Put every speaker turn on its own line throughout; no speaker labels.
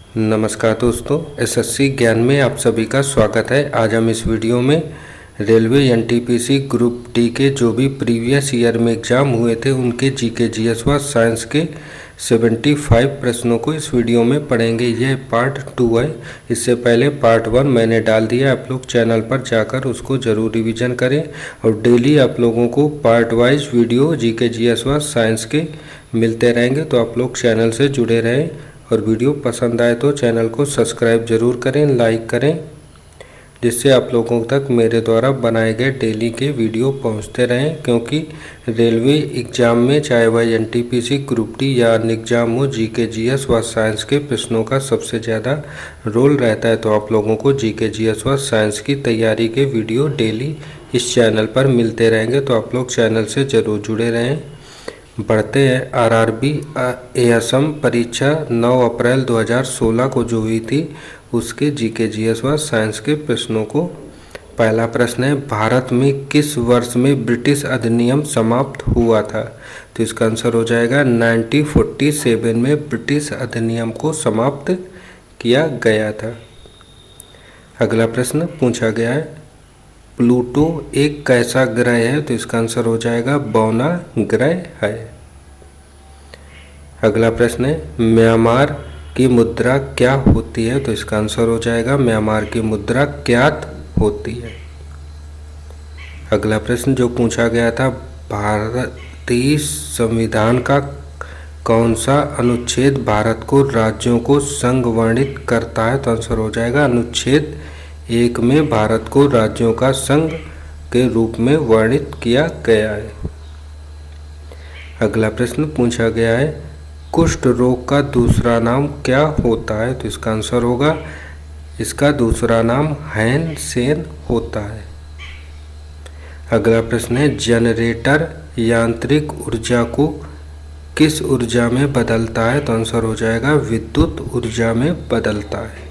नमस्कार दोस्तों, एसएससी ज्ञान में आप सभी का स्वागत है। आज हम इस वीडियो में रेलवे एनटीपीसी ग्रुप डी के जो भी प्रीवियस ईयर में एग्ज़ाम हुए थे उनके जीके जीएस व साइंस के 75 प्रश्नों को इस वीडियो में पढ़ेंगे। यह पार्ट 2 है। इससे पहले पार्ट 1 मैंने डाल दिया, आप लोग चैनल पर जाकर उसको ज़रूर रिवीजन करें और डेली आप लोगों को part wise video GK GS व साइंस के मिलते रहेंगे, तो आप लोग चैनल से जुड़े रहें। और वीडियो पसंद आए तो चैनल को सब्सक्राइब जरूर करें, लाइक करें, जिससे आप लोगों तक मेरे द्वारा बनाए गए डेली के वीडियो पहुंचते रहें। क्योंकि रेलवे एग्ज़ाम में चाहे वह एनटीपीसी ग्रुप डी या अन्य एग्ज़ाम हो, जीके जीएस व साइंस के प्रश्नों का सबसे ज़्यादा रोल रहता है। तो आप लोगों को जीके जीएस व साइंस की तैयारी के वीडियो डेली इस चैनल पर मिलते रहेंगे, तो आप लोग चैनल से ज़रूर जुड़े रहें। बढ़ते हैं। आरआरबी एएसएम परीक्षा 9 अप्रैल 2016 को जो हुई थी उसके जीके जीएस व साइंस के प्रश्नों को। पहला प्रश्न है, भारत में किस वर्ष में ब्रिटिश अधिनियम समाप्त हुआ था? तो इसका आंसर हो जाएगा 1947 में ब्रिटिश अधिनियम को समाप्त किया गया था। अगला प्रश्न पूछा गया है, प्लूटो एक कैसा ग्रह है? तो इसका आंसर हो जाएगा बौना ग्रह है। अगला प्रश्न है, म्यांमार की मुद्रा क्या होती है? तो इसका आंसर हो जाएगा म्यांमार की मुद्रा क्यात होती है। अगला प्रश्न जो पूछा गया था, भारतीय संविधान का कौन सा अनुच्छेद भारत को राज्यों को संघ वर्णित करता है? तो आंसर हो जाएगा अनुच्छेद 1 में भारत को राज्यों का संघ के रूप में वर्णित किया गया है। अगला प्रश्न पूछा गया है, कुष्ठ रोग का दूसरा नाम क्या होता है? तो इसका आंसर होगा, इसका दूसरा नाम हैंसेन होता है। अगला प्रश्न है, जनरेटर यांत्रिक ऊर्जा को किस ऊर्जा में बदलता है? तो आंसर हो जाएगा विद्युत ऊर्जा में बदलता है।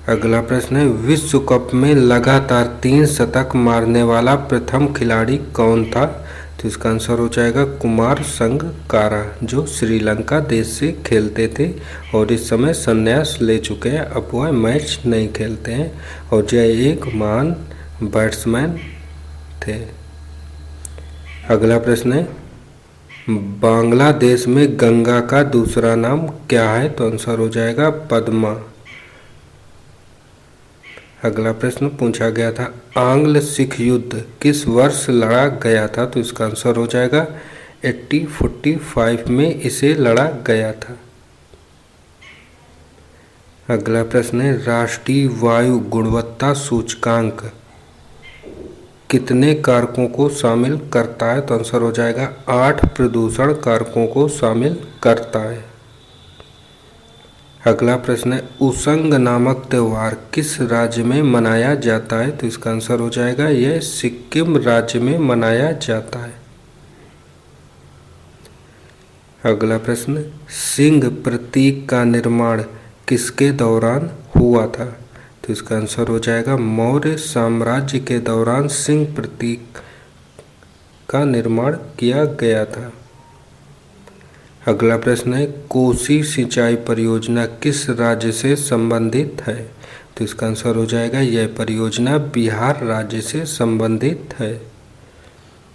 अगला प्रश्न है, विश्व कप में लगातार 3 शतक मारने वाला प्रथम खिलाड़ी कौन था? तो इसका आंसर हो जाएगा कुमार संगकारा, जो श्रीलंका देश से खेलते थे और इस समय संन्यास ले चुके हैं। अब वह मैच नहीं खेलते हैं और यह एक महान बैट्समैन थे। अगला प्रश्न है, बांग्लादेश में गंगा का दूसरा नाम क्या है? तो आंसर हो जाएगा पद्मा। अगला प्रश्न पूछा गया था, आंग्ल सिख युद्ध किस वर्ष लड़ा गया था? तो इसका आंसर हो जाएगा 1845 में इसे लड़ा गया था। अगला प्रश्न है, राष्ट्रीय वायु गुणवत्ता सूचकांक कितने कारकों को शामिल करता है? तो आंसर हो जाएगा 8 प्रदूषण कारकों को शामिल करता है। अगला प्रश्न है, उसंग नामक त्यौहार किस राज्य में मनाया जाता है? तो इसका आंसर हो जाएगा यह सिक्किम राज्य में मनाया जाता है। अगला प्रश्न, सिंह प्रतीक का निर्माण किसके दौरान हुआ था? तो इसका आंसर हो जाएगा मौर्य साम्राज्य के दौरान सिंह प्रतीक का निर्माण किया गया था। अगला प्रश्न है, कोसी सिंचाई परियोजना किस राज्य से संबंधित है? तो इसका आंसर हो जाएगा यह परियोजना बिहार राज्य से संबंधित है।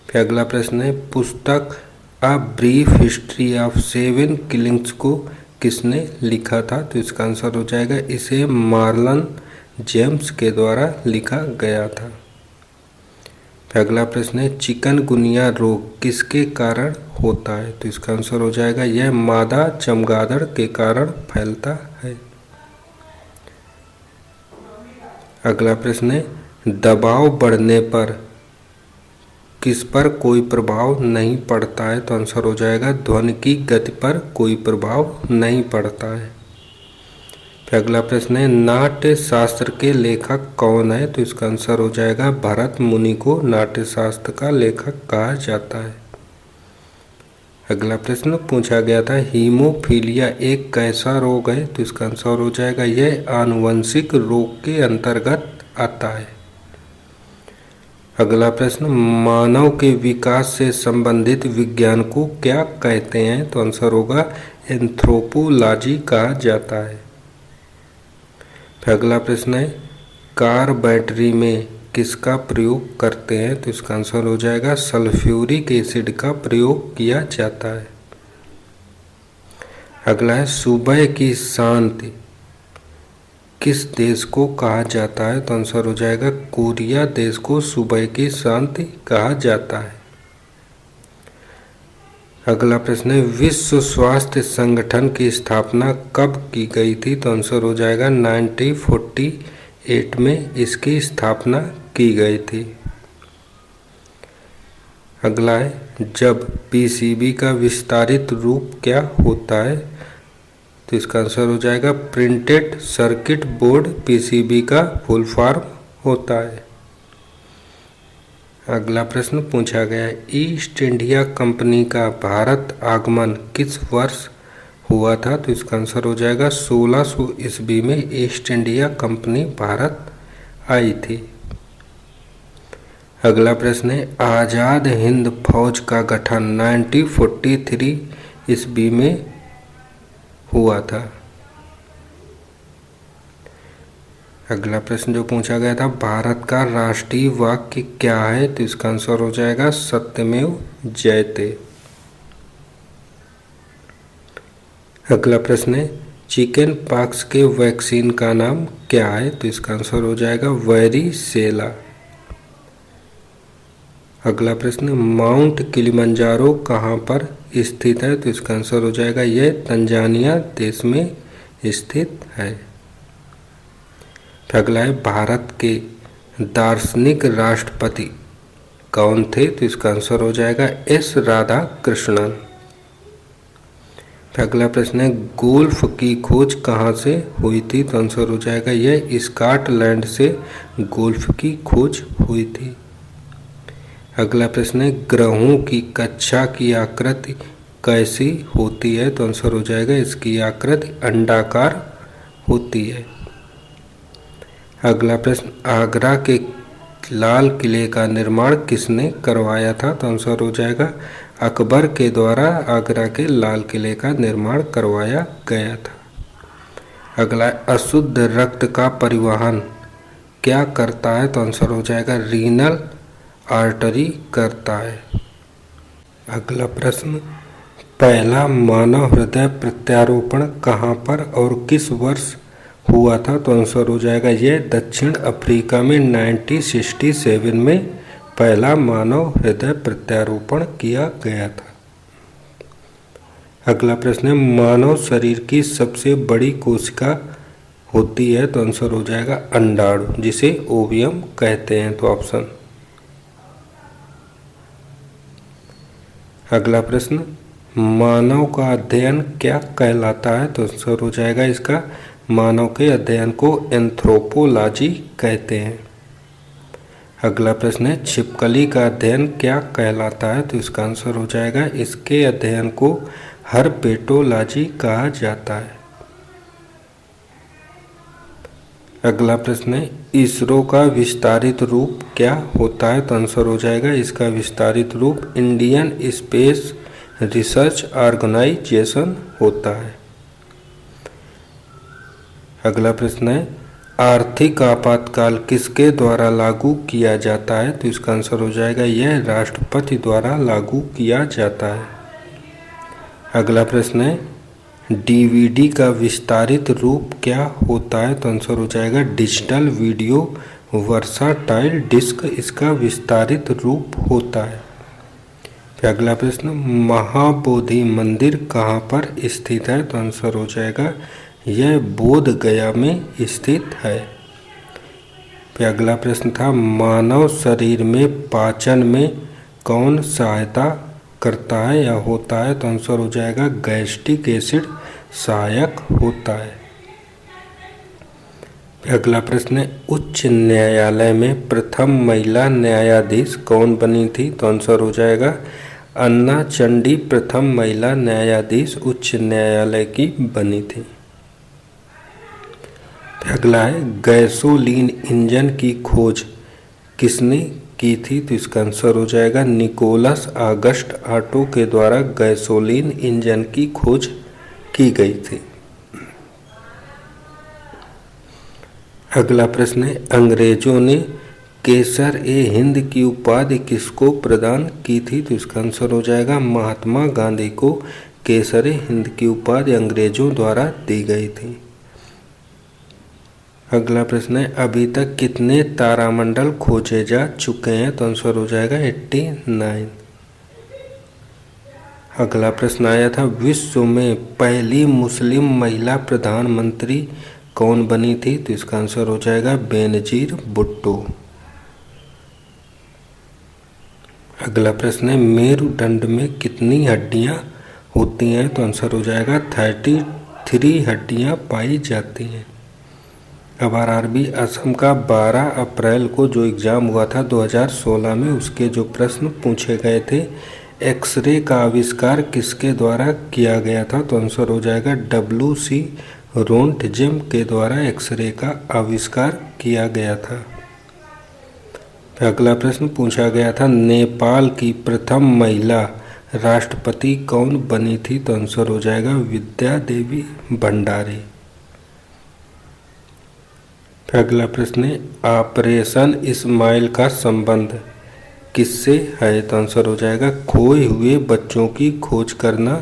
फिर अगला प्रश्न है, पुस्तक a brief history of 7 killings को किसने लिखा था? तो इसका आंसर हो जाएगा इसे मार्लन जेम्स के द्वारा लिखा गया था। अगला प्रश्न है, चिकनगुनिया रोग किसके कारण होता है? तो इसका आंसर हो जाएगा यह मादा चमगादड़ के कारण फैलता है। अगला प्रश्न है, दबाव बढ़ने पर किस पर कोई प्रभाव नहीं पड़ता है? तो आंसर हो जाएगा ध्वनि की गति पर कोई प्रभाव नहीं पड़ता है। फिर अगला प्रश्न है, नाट्य शास्त्र के लेखक कौन है? तो इसका आंसर हो जाएगा भरत मुनि को नाट्य शास्त्र का लेखक कहा जाता है। अगला प्रश्न पूछा गया था, हीमोफीलिया एक कैसा रोग है? तो इसका आंसर हो जाएगा यह आनुवंशिक रोग के अंतर्गत आता है। अगला प्रश्न, मानव के विकास से संबंधित विज्ञान को क्या कहते हैं? तो आंसर होगा एंथ्रोपोलॉजी कहा जाता है। फिर अगला प्रश्न है, कार बैटरी में किसका प्रयोग करते हैं? तो इसका आंसर हो जाएगा सल्फ्यूरिक एसिड का प्रयोग किया जाता है। अगला है, सुबह की शांति किस देश को कहा जाता है? तो आंसर हो जाएगा कोरिया देश को सुबह की शांति कहा जाता है। अगला प्रश्न है, विश्व स्वास्थ्य संगठन की स्थापना कब की गई थी? तो आंसर हो जाएगा 1948 में इसकी स्थापना की गई थी। अगला है, जब पीसीबी का विस्तारित रूप क्या होता है? तो इसका आंसर हो जाएगा प्रिंटेड सर्किट बोर्ड पीसीबी का फुल फॉर्म होता है। अगला प्रश्न पूछा गया है, ईस्ट इंडिया कंपनी का भारत आगमन किस वर्ष हुआ था? तो इसका आंसर हो जाएगा 1600 ईस्वी में ईस्ट इंडिया कंपनी भारत आई थी। अगला प्रश्न है, आज़ाद हिंद फौज का गठन 1943 ईस्वी में हुआ था। अगला प्रश्न जो पूछा गया था, भारत का राष्ट्रीय वाक्य क्या है? तो इसका आंसर हो जाएगा सत्यमेव जयते। अगला प्रश्न है, चिकन पॉक्स के वैक्सीन का नाम क्या है? तो इसका आंसर हो जाएगा वेरिसेला। अगला प्रश्न, माउंट किलिमंजारो कहाँ पर स्थित है? तो इसका आंसर हो जाएगा यह तंजानिया देश में स्थित है। अगला है, भारत के दार्शनिक राष्ट्रपति कौन थे? तो इसका आंसर हो जाएगा एस राधाकृष्णन। अगला प्रश्न है, गोल्फ की खोज कहाँ से हुई थी? तो आंसर हो जाएगा यह स्कॉटलैंड से गोल्फ की खोज हुई थी। अगला प्रश्न है, ग्रहों की कक्षा की आकृति कैसी होती है? तो आंसर हो जाएगा इसकी आकृति अंडाकार होती है। अगला प्रश्न, आगरा के लाल किले का निर्माण किसने करवाया था? तो आंसर हो जाएगा अकबर के द्वारा आगरा के लाल किले का निर्माण करवाया गया था। अगला, अशुद्ध रक्त का परिवहन क्या करता है? तो आंसर हो जाएगा रीनल आर्टरी करता है। अगला प्रश्न, पहला मानव हृदय प्रत्यारोपण कहाँ पर और किस वर्ष हुआ था? तो आंसर हो जाएगा यह दक्षिण अफ्रीका में 1967 में पहला मानव हृदय प्रत्यारोपण किया गया था। अगला प्रश्न है, मानव शरीर की सबसे बड़ी कोशिका होती है? तो आंसर हो जाएगा अंडाणु, जिसे ओवियम कहते हैं। तो ऑप्शन। अगला प्रश्न, मानव का अध्ययन क्या कहलाता है? तो आंसर हो जाएगा इसका मानव के अध्ययन को एंथ्रोपोलॉजी कहते हैं। अगला प्रश्न है, छिपकली का अध्ययन क्या कहलाता है? तो इसका आंसर हो जाएगा इसके अध्ययन को हर्पेटोलॉजी कहा जाता है। अगला प्रश्न है, इसरो का विस्तारित रूप क्या होता है? तो आंसर हो जाएगा इसका विस्तारित रूप इंडियन स्पेस रिसर्च ऑर्गेनाइजेशन होता है। अगला प्रश्न है, आर्थिक आपातकाल किसके द्वारा लागू किया जाता है? तो इसका आंसर हो जाएगा यह राष्ट्रपति द्वारा लागू किया जाता है। अगला प्रश्न है, डीवीडी का विस्तारित रूप क्या होता है? तो आंसर हो जाएगा डिजिटल वीडियो वर्साटाइल डिस्क इसका विस्तारित रूप होता है। फिर अगला प्रश्न, महाबोधि मंदिर कहाँ पर स्थित है? तो आंसर हो जाएगा यह बोध गया में स्थित है। फिर अगला प्रश्न था, मानव शरीर में पाचन में कौन सहायता करता है या होता है? तो आंसर हो जाएगा गैस्ट्रिक एसिड सहायक होता है। फिर अगला प्रश्न है, उच्च न्यायालय में प्रथम महिला न्यायाधीश कौन बनी थी? तो आंसर हो जाएगा अन्ना चंडी प्रथम महिला न्यायाधीश उच्च न्यायालय की बनी थी। अगला है, गैसोलीन इंजन की खोज किसने की थी? तो इसका आंसर हो जाएगा निकोलस ऑगस्ट ऑटो के द्वारा गैसोलीन इंजन की खोज की गई थी। अगला प्रश्न है, अंग्रेजों ने केसर-ए-हिंद की उपाधि किसको प्रदान की थी? तो इसका आंसर हो जाएगा महात्मा गांधी को केसर-ए-हिंद की उपाधि अंग्रेजों द्वारा दी गई थी। अगला प्रश्न है, अभी तक कितने तारामंडल खोजे जा चुके हैं? तो आंसर हो जाएगा 89। अगला प्रश्न आया था, विश्व में पहली मुस्लिम महिला प्रधानमंत्री कौन बनी थी? तो इसका आंसर हो जाएगा बेनजीर भुट्टो। अगला प्रश्न है, मेरुदंड में कितनी हड्डियां होती हैं? तो आंसर हो जाएगा 33 हड्डियां पाई जाती हैं। अब आरआरबी असम का 12 अप्रैल को जो एग्ज़ाम हुआ था 2016 में, उसके जो प्रश्न पूछे गए थे, एक्सरे का आविष्कार किसके द्वारा किया गया था? तो आंसर हो जाएगा WC रोंटजेम के द्वारा एक्सरे का आविष्कार किया गया था। अगला प्रश्न पूछा गया था, नेपाल की प्रथम महिला राष्ट्रपति कौन बनी थी? तो आंसर हो जाएगा विद्या देवी भंडारी। अगला प्रश्न है, ऑपरेशन इस्माइल का संबंध किससे है? तो आंसर हो जाएगा खोए हुए बच्चों की खोज करना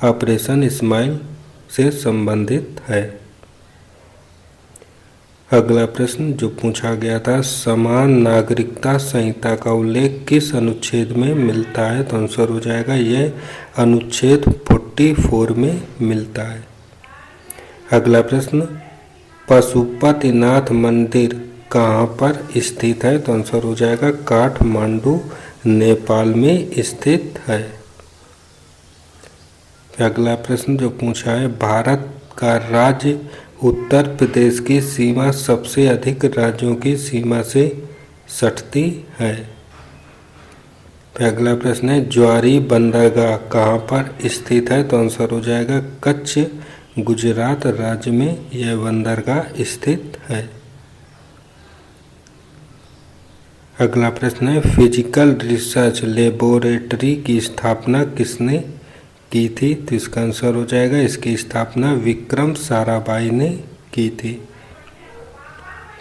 ऑपरेशन इस्माइल से संबंधित है। अगला प्रश्न जो पूछा गया था, समान नागरिकता संहिता का उल्लेख किस अनुच्छेद में मिलता है? तो आंसर हो जाएगा यह अनुच्छेद 44 में मिलता है। अगला प्रश्न, पशुपतिनाथ मंदिर कहाँ पर स्थित है? तो आंसर हो जाएगा काठमांडू नेपाल में स्थित है। अगला प्रश्न जो पूछा है, भारत का राज्य उत्तर प्रदेश की सीमा सबसे अधिक राज्यों की सीमा से सटती है। अगला प्रश्न है, ज्वारी बंदरगाह कहाँ पर स्थित है? तो आंसर हो जाएगा कच्छ गुजरात राज्य में यह बंदरगाह स्थित है। अगला प्रश्न है, फिजिकल रिसर्च लेबोरेटरी की स्थापना किसने की थी? तो इसका आंसर हो जाएगा इसकी स्थापना विक्रम साराभाई ने की थी।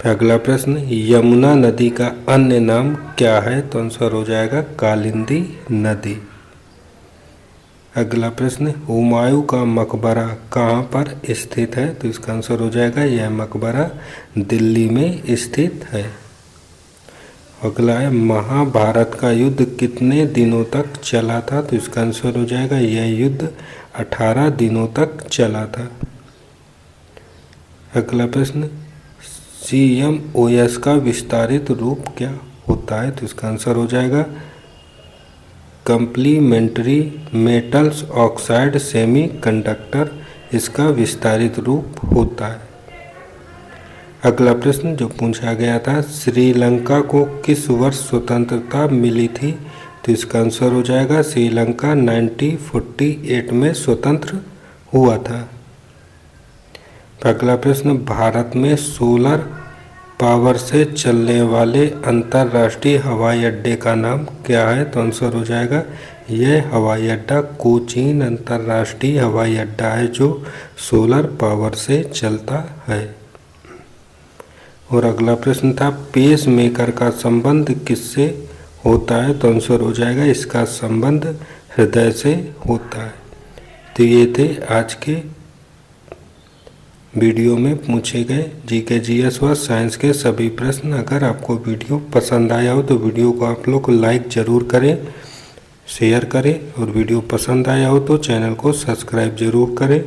अगला प्रश्न, यमुना नदी का अन्य नाम क्या है? तो आंसर हो जाएगा कालिंदी नदी। अगला प्रश्न, हुमायूं का मकबरा कहाँ पर स्थित है? तो इसका आंसर हो जाएगा यह मकबरा दिल्ली में स्थित है। अगला है, महाभारत का युद्ध कितने दिनों तक चला था? तो इसका आंसर हो जाएगा यह युद्ध 18 दिनों तक चला था। अगला प्रश्न, CMOS का विस्तारित रूप क्या होता है? तो इसका आंसर हो जाएगा कंप्लीमेंट्री मेटल्स ऑक्साइड सेमीकंडक्टर, इसका विस्तारित रूप होता है। अगला प्रश्न जो पूछा गया था, श्रीलंका को किस वर्ष स्वतंत्रता मिली थी? तो इसका आंसर हो जाएगा श्रीलंका 1948 में स्वतंत्र हुआ था। अगला प्रश्न, भारत में सोलर पावर से चलने वाले अंतर्राष्ट्रीय हवाई अड्डे का नाम क्या है? तो आंसर हो जाएगा यह हवाई अड्डा कोचीन अंतर्राष्ट्रीय हवाई अड्डा है जो सोलर पावर से चलता है। और अगला प्रश्न था, पेस मेकर का संबंध किससे होता है? तो आंसर हो जाएगा इसका संबंध हृदय से होता है। तो ये थे आज के वीडियो में पूछे गए जीके जीएस व साइंस के सभी प्रश्न। अगर आपको वीडियो पसंद आया हो तो वीडियो को आप लोग लाइक ज़रूर करें, शेयर करें, और वीडियो पसंद आया हो तो चैनल को सब्सक्राइब ज़रूर करें।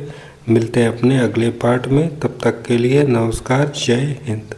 मिलते हैं अपने अगले पार्ट में, तब तक के लिए नमस्कार, जय हिंद।